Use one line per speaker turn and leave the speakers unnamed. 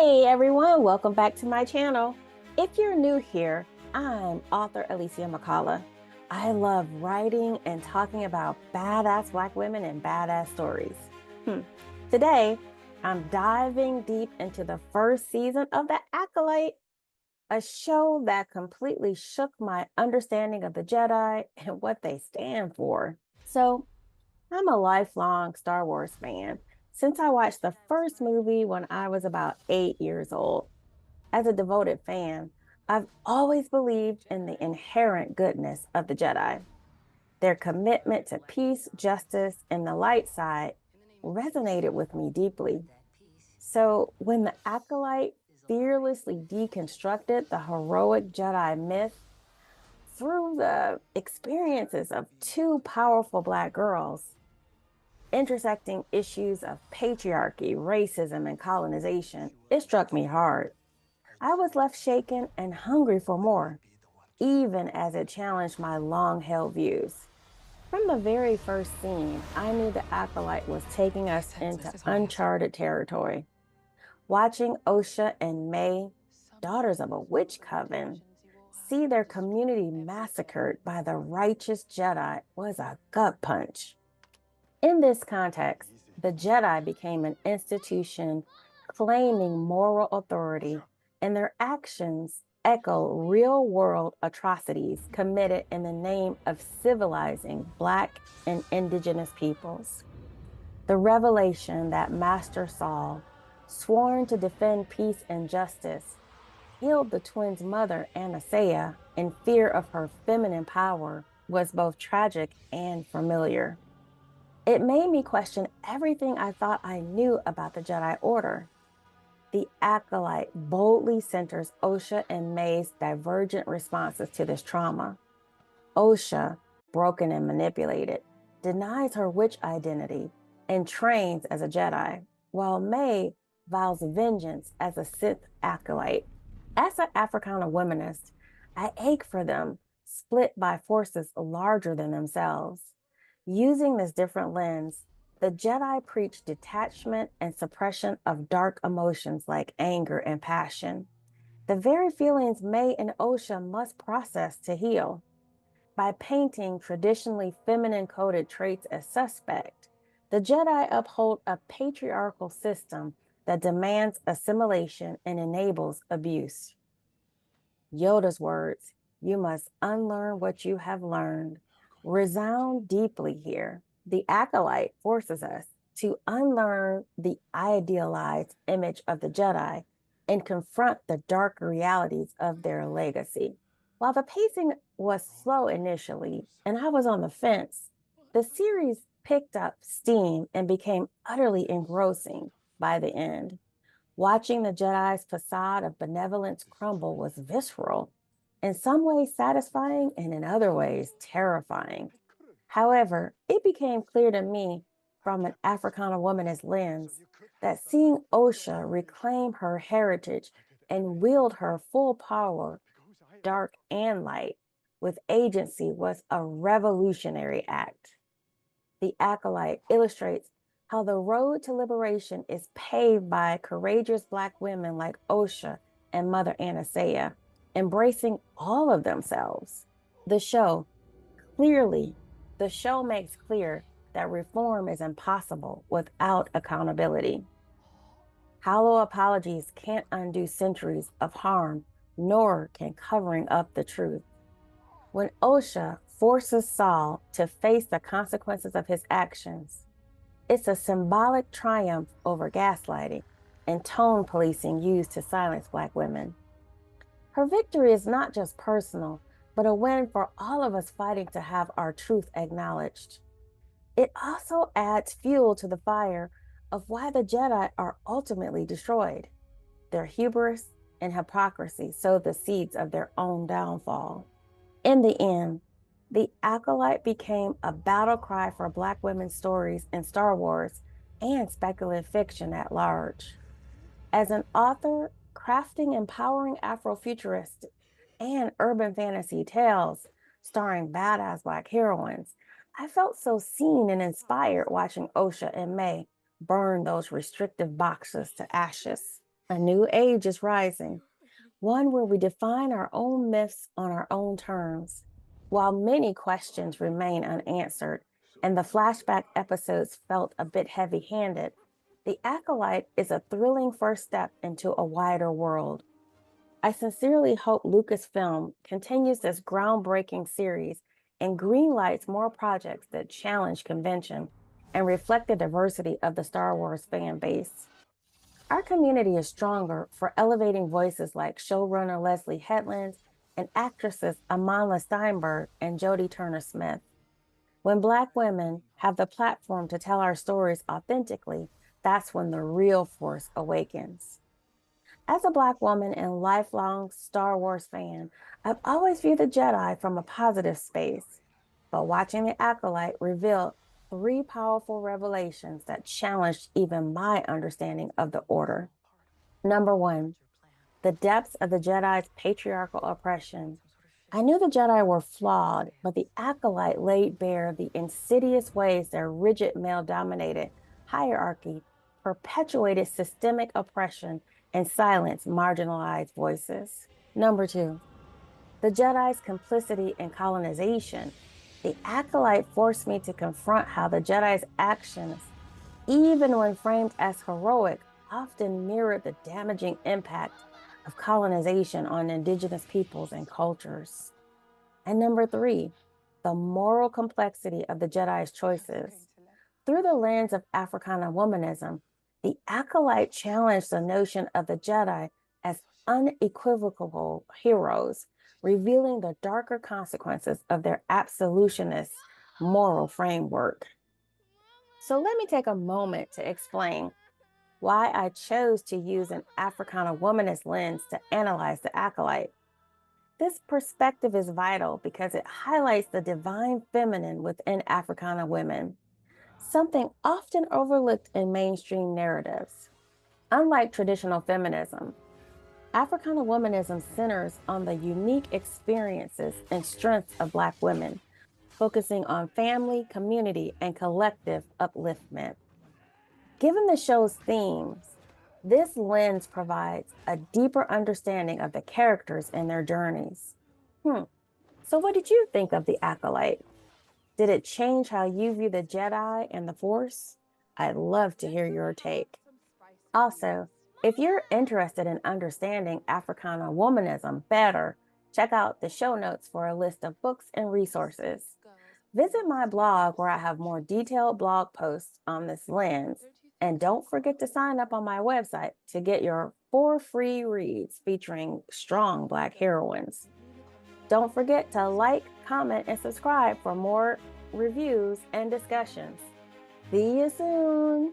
Hey everyone, welcome back to my channel. If you're new here, I'm author Alicia McCullough. I love writing and talking about badass Black women and badass stories. Today, I'm diving deep into the first season of The Acolyte, a show that completely shook my understanding of the Jedi and what they stand for. So, I'm a lifelong Star Wars fan since I watched the first movie when I was about 8 years old. As a devoted fan, I've always believed in the inherent goodness of the Jedi. Their commitment to peace, justice, and the light side resonated with me deeply. So when the Acolyte fearlessly deconstructed the heroic Jedi myth through the experiences of two powerful Black girls, intersecting issues of patriarchy, racism, and colonization, it struck me hard. I was left shaken and hungry for more, even as it challenged my long held views. From the very first scene, I knew the Acolyte was taking us into uncharted territory. Watching Osha and May, daughters of a witch coven, see their community massacred by the righteous Jedi was a gut punch. In this context, the Jedi became an institution claiming moral authority, and their actions echo real world atrocities committed in the name of civilizing Black and Indigenous peoples. The revelation that Master Saul, sworn to defend peace and justice, killed the twins' mother, Anastasia, in fear of her feminine power was both tragic and familiar. It made me question everything I thought I knew about the Jedi Order. The Acolyte boldly centers Osha and May's divergent responses to this trauma. Osha, broken and manipulated, denies her witch identity and trains as a Jedi, while May vows vengeance as a Sith Acolyte. As an Africana Womanist, I ache for them, split by forces larger than themselves. Using this different lens, the Jedi preach detachment and suppression of dark emotions like anger and passion, the very feelings May and Osha must process to heal. By painting traditionally feminine coded traits as suspect, the Jedi uphold a patriarchal system that demands assimilation and enables abuse. Yoda's words, "You must unlearn what you have learned," resound deeply here. The Acolyte forces us to unlearn the idealized image of the Jedi and confront the darker realities of their legacy. While the pacing was slow initially, and I was on the fence, the series picked up steam and became utterly engrossing by the end. Watching the Jedi's facade of benevolence crumble was visceral, in some ways satisfying and in other ways terrifying. However, it became clear to me from an Africana womanist lens that seeing Osha reclaim her heritage and wield her full power, dark and light, with agency was a revolutionary act. The Acolyte illustrates how the road to liberation is paved by courageous Black women like Osha and Mother Anastasia, embracing all of themselves. The show clearly, the show makes clear that reform is impossible without accountability. Hollow apologies can't undo centuries of harm, nor can covering up the truth. When Osha forces Saul to face the consequences of his actions, it's a symbolic triumph over gaslighting and tone policing used to silence Black women. Her victory is not just personal, but a win for all of us fighting to have our truth acknowledged. It also adds fuel to the fire of why the Jedi are ultimately destroyed. Their hubris and hypocrisy sow the seeds of their own downfall. In the end, the Acolyte became a battle cry for Black women's stories in Star Wars and speculative fiction at large. As an author, crafting empowering Afrofuturist and urban fantasy tales starring badass Black heroines, I felt so seen and inspired watching Osha and May burn those restrictive boxes to ashes. A new age is rising, one where we define our own myths on our own terms. While many questions remain unanswered and the flashback episodes felt a bit heavy handed, The Acolyte is a thrilling first step into a wider world. I sincerely hope Lucasfilm continues this groundbreaking series and greenlights more projects that challenge convention and reflect the diversity of the Star Wars fan base. Our community is stronger for elevating voices like showrunner Leslie Headland and actresses Amandla Steinberg and Jodie Turner-Smith. When Black women have the platform to tell our stories authentically, that's when the real force awakens. As a Black woman and lifelong Star Wars fan, I've always viewed the Jedi from a positive space. But watching The Acolyte revealed three powerful revelations that challenged even my understanding of the Order. Number one, the depths of the Jedi's patriarchal oppression. I knew the Jedi were flawed, but the Acolyte laid bare the insidious ways their rigid male dominated hierarchy perpetuated systemic oppression and silenced marginalized voices. Number two, the Jedi's complicity in colonization. The Acolyte forced me to confront how the Jedi's actions, even when framed as heroic, often mirrored the damaging impact of colonization on indigenous peoples and cultures. And number three, the moral complexity of the Jedi's choices. Through the lens of Africana womanism, the Acolyte challenged the notion of the Jedi as unequivocal heroes, revealing the darker consequences of their absolutionist moral framework. So let me take a moment to explain why I chose to use an Africana womanist lens to analyze the Acolyte. This perspective is vital because it highlights the divine feminine within Africana women, something often overlooked in mainstream narratives. Unlike traditional feminism, Africana womanism centers on the unique experiences and strengths of Black women, focusing on family, community, and collective upliftment. Given the show's themes, this lens provides a deeper understanding of the characters and their journeys. Hmm. So, what did you think of The Acolyte? Did it change how you view the Jedi and the Force? I'd love to hear your take. Also, if you're interested in understanding Africana womanism better, check out the show notes for a list of books and resources. Visit my blog where I have more detailed blog posts on this lens. And don't forget to sign up on my website to get your 4 free reads featuring strong Black heroines. Don't forget to like, comment, and subscribe for more reviews and discussions. See you soon.